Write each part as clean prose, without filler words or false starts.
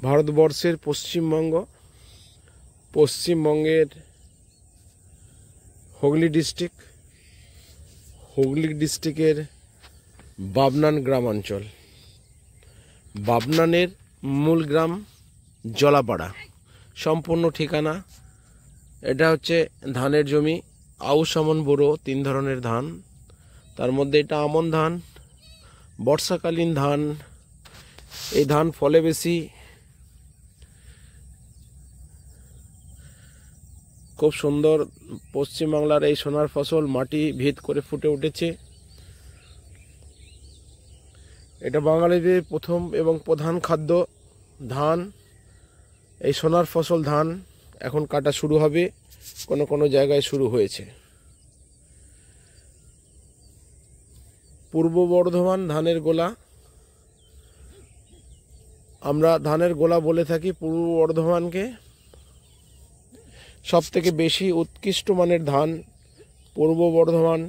ভারতবর্ষের পশ্চিমবঙ্গের হুগলি ডিস্ট্রিক্টের বাবনান গ্রামাঞ্চল। বাবনানের মূল গ্রাম জলাপাড়া, সম্পূর্ণ ঠিকানা। এটা হচ্ছে ধানের জমি, আউশ আমন বোরো 3 ধরনের ধান। তার মধ্যে এটা আমন ধান, বর্ষাকালীন ধান। এই ধান ফলে বেশি, খুব সুন্দর। পশ্চিমবাংলার এই সোনার ফসল মাটি ভিত করে ফুটে উঠেছে। এটা বাঙালিদের প্রথম এবং প্রধান খাদ্য ধান। এই সোনার ফসল ধান এখন কাটা শুরু হবে, কোনো কোনো জায়গায় শুরু হয়েছে। পূর্ব বর্ধমান ধানের গোলা, আমরা ধানের গোলা বলে থাকি পূর্ব বর্ধমানকে। সব থেকে বেশি উৎকৃষ্ট মানের ধান পূর্ব বর্ধমান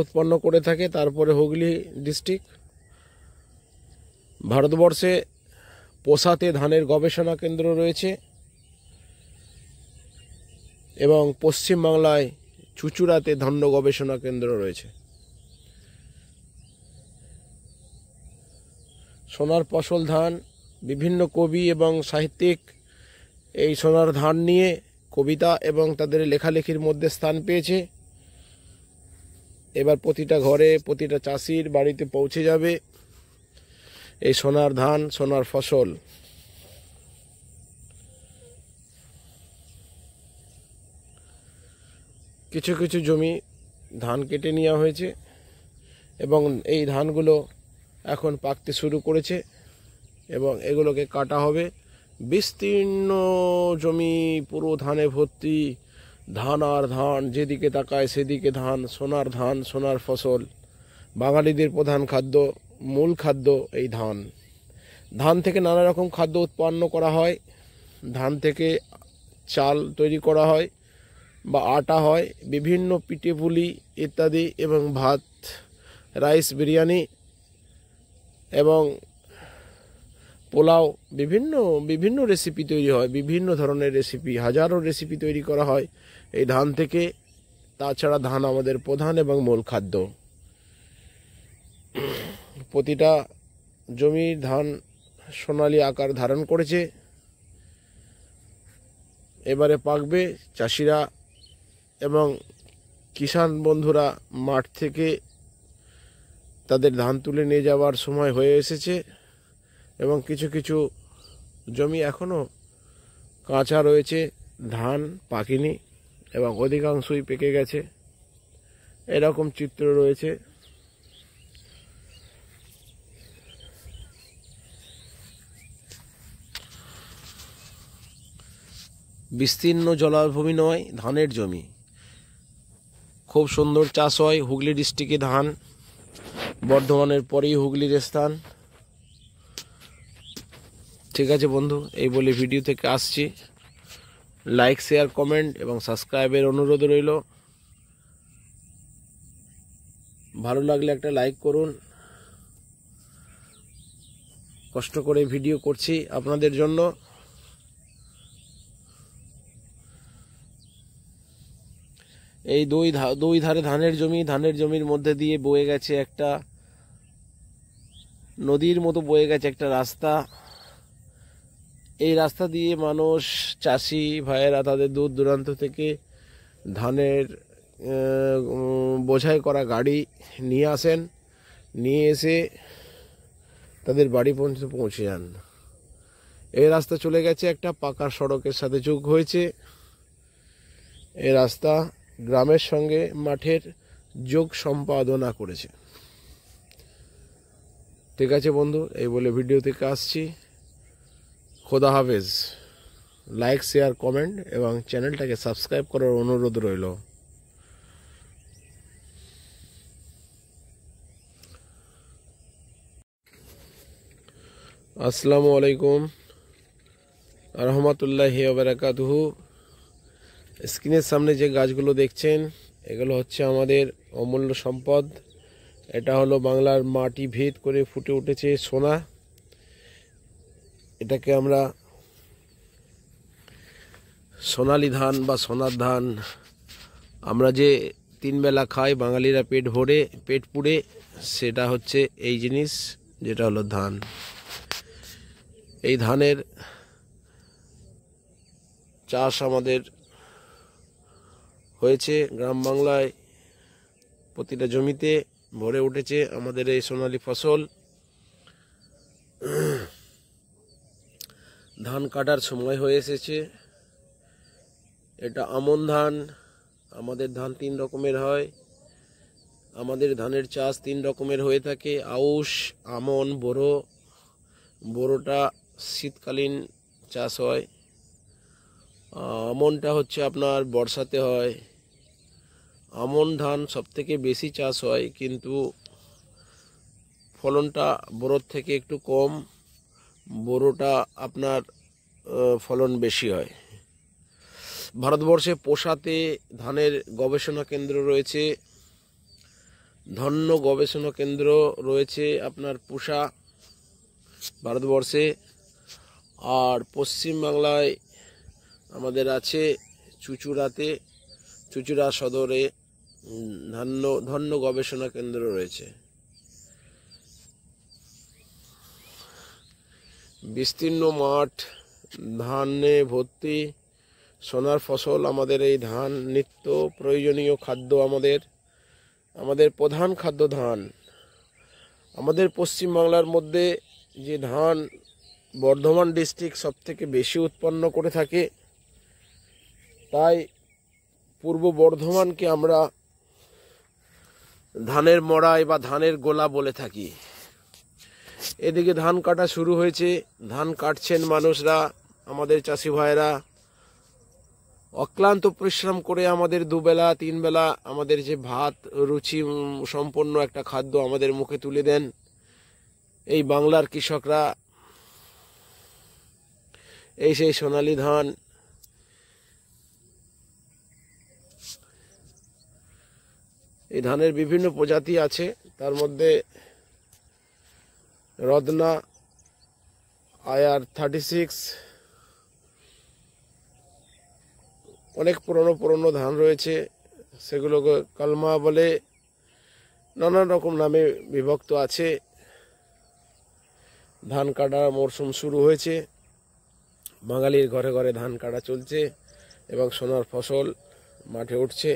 উৎপন্ন করে থাকে। তারপরে হুগলি ডিস্ট্রিক্ট। ভারতবর্ষে পোসাতে ধানের গবেষণা কেন্দ্র রয়েছে এবং পশ্চিমবাংলায় চুঁচুড়াতে ধান গবেষণা কেন্দ্র রয়েছে। সোনার ফসল ধান, বিভিন্ন কবি এবং সাহিত্যিক এই সোনার ধান নিয়ে কবিতা এবং তাদের লেখালেখির মধ্যে স্থান পেয়েছে। এবার প্রতিটা ঘরে, প্রতিটা চাষির বাড়িতে পৌঁছে যাবে এই সোনার ধান, সোনার ফসল। কিছু কিছু জমি ধান কেটে নেওয়া হয়েছে এবং এই ধানগুলো এখন পাকতে শুরু করেছে এবং এগুলোকে কাটা হবে। বিস্তীর্ণ জমি পুরো ধানে ভর্তি, ধান আর ধান, যেদিকে তাকায় সেদিকে ধান, সোনার ফসল। বাঙালিদের প্রধান খাদ্য, মূল খাদ্য এই ধান। ধান থেকে নানা রকম খাদ্য উৎপন্ন করা হয়। ধান থেকে চাল তৈরি করা হয় বা আটা হয়, বিভিন্ন পিঠে পুলি ইত্যাদি, এবং ভাত, রাইস, বিরিয়ানি এবং পোলাও, বিভিন্ন রেসিপি তৈরি হয়। বিভিন্ন ধরনের রেসিপি, হাজারো রেসিপি তৈরি করা হয় এই ধান থেকে। তাছাড়া ধান আমাদের প্রধান এবং মূল খাদ্য। প্রতিটা জমির ধান সোনালী আকার ধারণ করেছে, এবারে পাকবে। চাষিরা এবং কিষাণ বন্ধুরা মাঠ থেকে তাদের ধান তুলে নিয়ে যাওয়ার সময় হয়ে এসেছে এবং কিছু কিছু জমি এখনও কাঁচা রয়েছে, ধান পাকেনি এবং অধিকাংশই পেকে গেছে। এরকম চিত্র রয়েছে। বিস্তীর্ণ জলাভূমি নয়, ধানের জমি, খুব সুন্দর চাষ হয়। হুগলি ডিস্ট্রিক্টে ধান, বর্ধমানের পরেই হুগলির স্থান। ঠিক আছে বন্ধু, এই বলে ভিডিও থেকে আসছি। লাইক, শেয়ার, কমেন্ট এবং সাবস্ক্রাইবের অনুরোধ রইল। ভালো লাগলে একটা লাইক করুন। কষ্ট করে ভিডিও করছি আপনাদের জন্য। এই দুই ধারে ধানের জমির মধ্যে দিয়ে বয়ে গেছে একটা নদীর মতো, বয়ে গেছে একটা রাস্তা। এই রাস্তা দিয়ে মানুষ, চাষি ভাইয়েরা তাদের দূর দূরান্ত থেকে ধানের বোঝাই করা গাড়ি নিয়ে আসেন, নিয়ে এসে তাদের বাড়ি পর্যন্ত পৌঁছে যান। এই রাস্তা চলে গেছে একটা পাকা সড়কের সাথে যোগ হয়েছে। এই রাস্তা গ্রামের সঙ্গে মাঠের যোগ সম্পাদনা করেছে। ঠিক আছে বন্ধু, এই বলে ভিডিও থেকে আসছি। খোদা হাফেজ। লাইক, শেয়ার, কমেন্ট এবং চ্যানেলটাকে সাবস্ক্রাইব করার অনুরোধ রইল। আসসালামু আলাইকুম রহমতুল্লাহি ওয়া বারাকাতুহু। স্ক্রিনের সামনে যে গাছগুলো দেখছেন, এগুলো হচ্ছে আমাদের অমূল্য সম্পদ। এটা হলো বাংলার মাটি ভেদ করে ফুটে উঠেছে সোনা। এটাকে আমরা সোনালী ধান বা সোনার ধান, আমরা যে 3 বেলা খাই বাঙালিরা পেট ভরে পেট পুড়ে, সেটা হচ্ছে এই জিনিস, যেটা হলো ধান। এই ধানের চাষ আমাদের হয়েছে গ্রাম বাংলায়, প্রতিটা জমিতে ভরে উঠেছে আমাদের এই সোনালী ফসল। ধান কাটার সময় হয়ে এসেছে। এটা আমন ধান। আমাদের ধান 3 রকমের হয়। আমাদের ধানের চাষ 3 রকমের হয়ে থাকে, আউশ, আমন, বোরো। বোরোটা শীতকালীন চাষ হয়। আমনটা হচ্ছে আপনার বর্ষাতে হয়। আমন ধান সবথেকে বেশি চাষ হয়, কিন্তু ফলনটা বোরোর থেকে একটু কম। বোরোটা আপনার ফলন বেশি হয়। ভারতবর্ষে পোষাতে ধানের গবেষণা কেন্দ্র রয়েছে, ধন্য গবেষণা কেন্দ্র রয়েছে আপনার পুষা ভারতবর্ষে। আর পশ্চিমবাংলায় আমাদের আছে চুঁচুড়াতে, চুঁচুড়া সদরে ধন্য গবেষণা কেন্দ্র রয়েছে। বিস্তীর্ণ মাঠ, ধানে ভর্তি, সোনার ফসল। আমাদের এই ধান নিত্য প্রয়োজনীয় খাদ্য, আমাদের প্রধান খাদ্য ধান। আমাদের পশ্চিমবাংলার মধ্যে যে ধান বর্ধমান ডিস্ট্রিক্ট সবথেকে বেশি উৎপন্ন করে থাকে, তাই পূর্ব বর্ধমানকে আমরা ধানের মড়াই বা ধানের গোলা বলে থাকি। এদিকে ধান কাটা শুরু হয়েছে, ধান কাটছেন মানুষরা, আমাদের চাষি ভাইরা অক্লান্ত পরিশ্রম করে আমাদের 2 বেলা 3 বেলা আমাদের যে ভাত, রুচি সম্পন্ন একটা খাদ্য আমাদের মুখে তুলে দেন এই বাংলার কৃষকরা। এই সেই সোনালী ধান। এই ধানের বিভিন্ন প্রজাতি আছে, তার মধ্যে রত্না, IR 36, অনেক পুরনো ধান রয়েছে, সেগুলোকে কালমা বলে, নানান রকম নামে বিভক্ত আছে। ধান কাটার মরশুম শুরু হয়েছে, বাঙালির ঘরে ঘরে ধান কাটা চলছে এবং সোনার ফসল মাঠে উঠছে।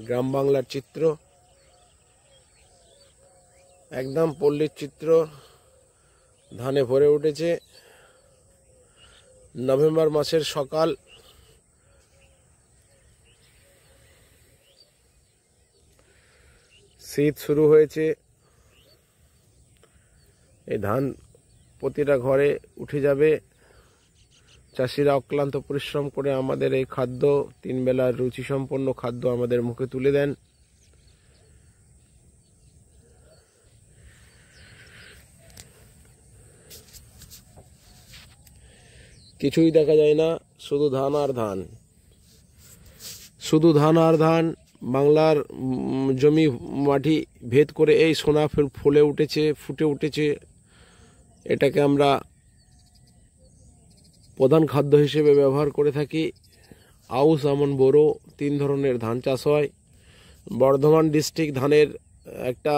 গ্রাম বাংলার চিত্র, একদম পল্লীর চিত্র, ধানে ভরে উঠেছে। নভেম্বর মাসের সকাল, শীত শুরু হয়েছে। এই ধান প্রতিটা ঘরে উঠে যাবে। চাষিরা অক্লান্ত পরিশ্রম করে আমাদের এই খাদ্য, 3 বেলার রুচিসম্পন্ন খাদ্য আমাদের মুখে তুলে দেন। কিছুই দেখা যায় না, শুধু ধান আর ধান, শুধু ধান আর ধান। বাংলার জমি মাটি ভেদ করে এই সোনা ফুলে উঠেছে, ফুটে উঠেছে। এটাকে আমরা প্রধান খাদ্য হিসেবে ব্যবহার করে থাকি। আউশ, আমন, বোরো 3 ধরনের ধান চাষ হয়। বর্ধমান ডিস্ট্রিক্ট ধানের একটা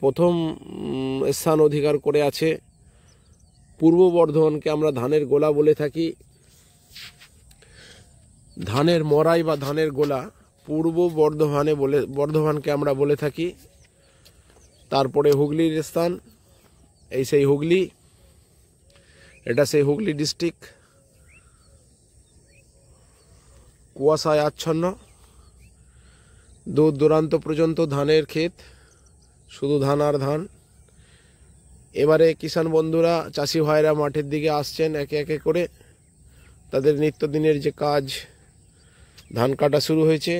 প্রথম স্থান অধিকার করে আছে। পূর্ব বর্ধমানকে আমরা ধানের গোলা বলে থাকি। ধানের মড়াই বা ধানের গোলা পূর্ব বর্ধমানকে আমরা বলে থাকি। তারপরে হুগলির স্থান, এই সেই হুগলি, এটা সেই হুগলি ডিস্ট্রিক্ট। কুয়াশায় আচ্ছন্ন, দূর দূরান্ত পর্যন্ত ধানের ক্ষেত, শুধু ধান আর ধান। এবারে কিষাণ বন্ধুরা, চাষি ভাইরা মাঠের দিকে আসছেন একে একে করে। তাদের নিত্যদিনের যে কাজ, ধান কাটা শুরু হয়েছে।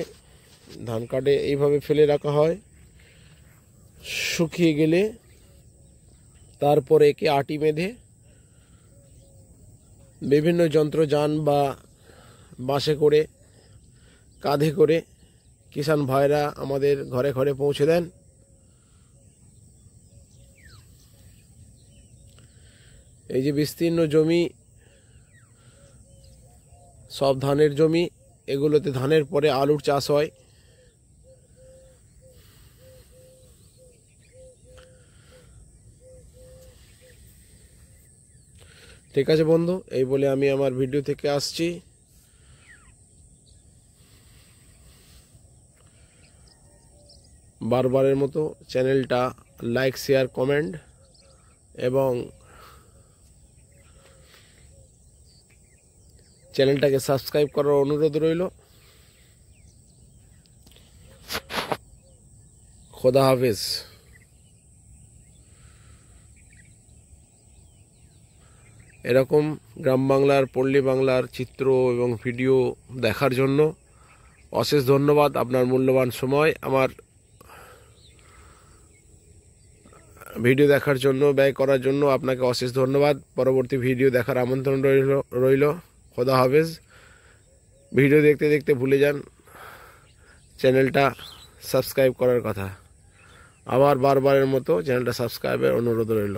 ধান কাটে এইভাবে ফেলে রাখা হয়, শুকিয়ে গেলে তারপরে একে আটি বেঁধে বিভিন্ন যন্ত্রযান বা বাসে করে, কাঁধে করে কিষাণ ভাইরা আমাদের ঘরে ঘরে পৌঁছে দেন। এই যে বিস্তীর্ণ জমি, সব ধানের জমি, এগুলোতে ধানের পরে আলুর চাষ হয়। ঠিক আছে বন্ধু, এই বলে আমি আমার ভিডিও থেকে আসছি। বারবারের মতো চ্যানেলটা লাইক, শেয়ার, কমেন্ট এবং চ্যানেলটাকে সাবস্ক্রাইব করার অনুরোধ রইল। খোদা হাফেজ। এরকম গ্রাম বাংলার, পল্লী বাংলার চিত্র এবং ভিডিও দেখার জন্য অশেষ ধন্যবাদ। আপনার মূল্যবান সময় আমার ভিডিও দেখার জন্য ব্যয় করার জন্য আপনাকে অশেষ ধন্যবাদ। পরবর্তী ভিডিও দেখার আমন্ত্রণ রইল। খোদা হাফেজ। ভিডিও দেখতে দেখতে ভুলে যান চ্যানেলটা সাবস্ক্রাইব করার কথা। আবার বারবারের মতো চ্যানেলটা সাবস্ক্রাইবের অনুরোধ রইল।